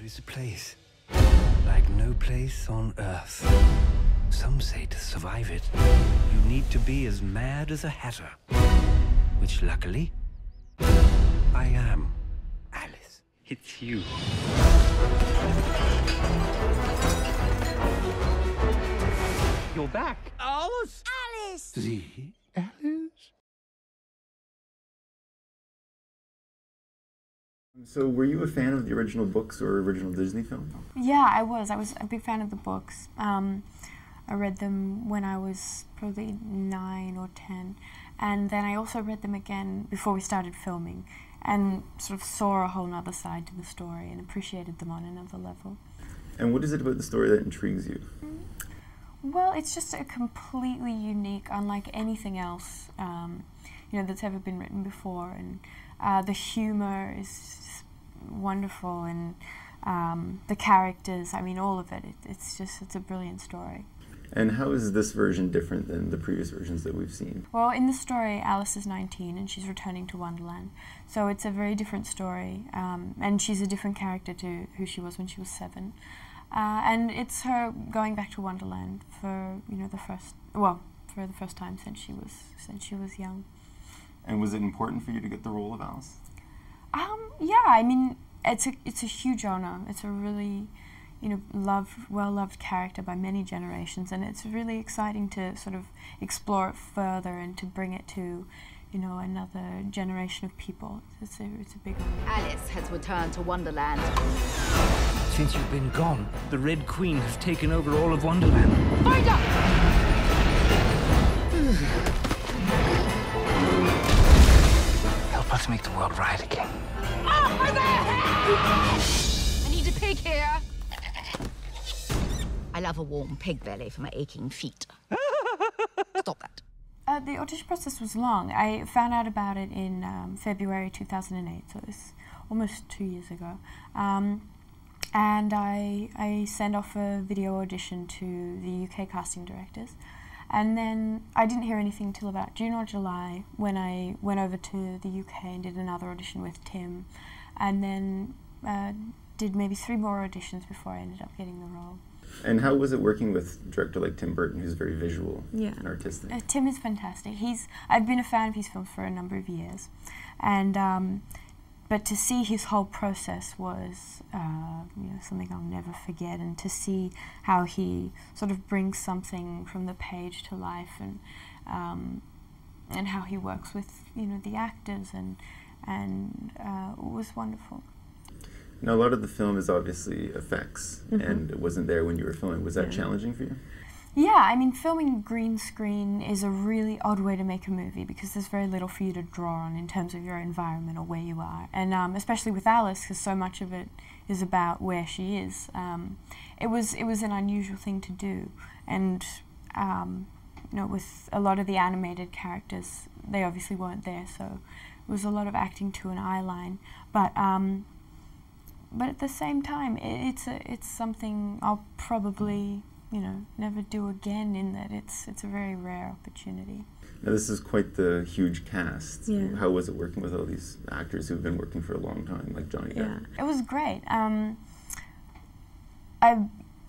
is a place like no place on earth. Some say to survive it, you need to be as mad as a hatter. Which, luckily, I am. Alice, it's you. You're back. Alice! Alice! The Alice? So were you a fan of the original books or original Disney film? Yeah, I was. I was a big fan of the books. I read them when I was probably 9 or 10. And then I also read them again before we started filming and sort of saw a whole other side to the story and appreciated them on another level. And what is it about the story that intrigues you? Well, it's just a completely unique, unlike anything else you know, that's ever been written before. And the humor is wonderful, and the characters, I mean, all of it. It's a brilliant story. And how is this version different than the previous versions that we've seen? Well, in the story, Alice is 19 and she's returning to Wonderland. So it's a very different story, and she's a different character to who she was when she was 7. And it's her going back to Wonderland for, you know, for the first time since she was young. And was it important for you to get the role of Alice? Yeah, I mean, it's a huge honor. It's a really, you know, well-loved character by many generations, and it's really exciting to sort of explore it further and to bring it to, you know, another generation of people. It's a big honor. Alice has returned to Wonderland. Since you've been gone, the Red Queen has taken over all of Wonderland. Find her! Help us make the world right again. Over there! I need a pig here. I love a warm pig belly for my aching feet. Stop that. The audition process was long. I found out about it in February 2008, so it was almost 2 years ago. And I sent off a video audition to the UK casting directors. And then I didn't hear anything until about June or July when I went over to the UK and did another audition with Tim. And then did maybe 3 more auditions before I ended up getting the role. And how was it working with a director like Tim Burton, who's very visual and artistic? Tim is fantastic. I've been a fan of his films for a number of years. And but to see his whole process was you know, something I'll never forget, and to see how he sort of brings something from the page to life, and how he works with, you know, the actors, and it was wonderful. Now, a lot of the film is obviously effects, and it wasn't there when you were filming. Was that challenging for you? Yeah, I mean, filming green screen is a really odd way to make a movie because there's very little for you to draw on in terms of your environment or where you are. And especially with Alice, because so much of it is about where she is. It was an unusual thing to do. And, you know, with a lot of the animated characters, they obviously weren't there, so it was a lot of acting to an eye line. But at the same time, it's something I'll probably, you know, never do again, in that it's a very rare opportunity. Now, this is quite the huge cast. Yeah. How was it working with all these actors who've been working for a long time, like Johnny Depp? Yeah, it was great.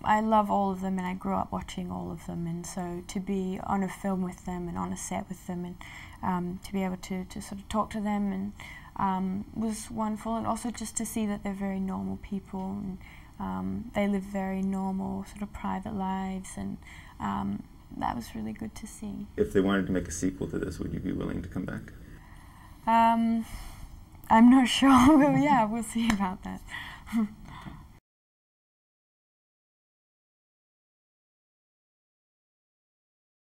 I love all of them, and I grew up watching all of them, and so to be on a film with them and on a set with them, and to be able to sort of talk to them and was wonderful, and also just to see that they're very normal people, and they live very normal sort of private lives, and that was really good to see. If they wanted to make a sequel to this, would you be willing to come back? I'm not sure. Well, yeah, we'll see about that.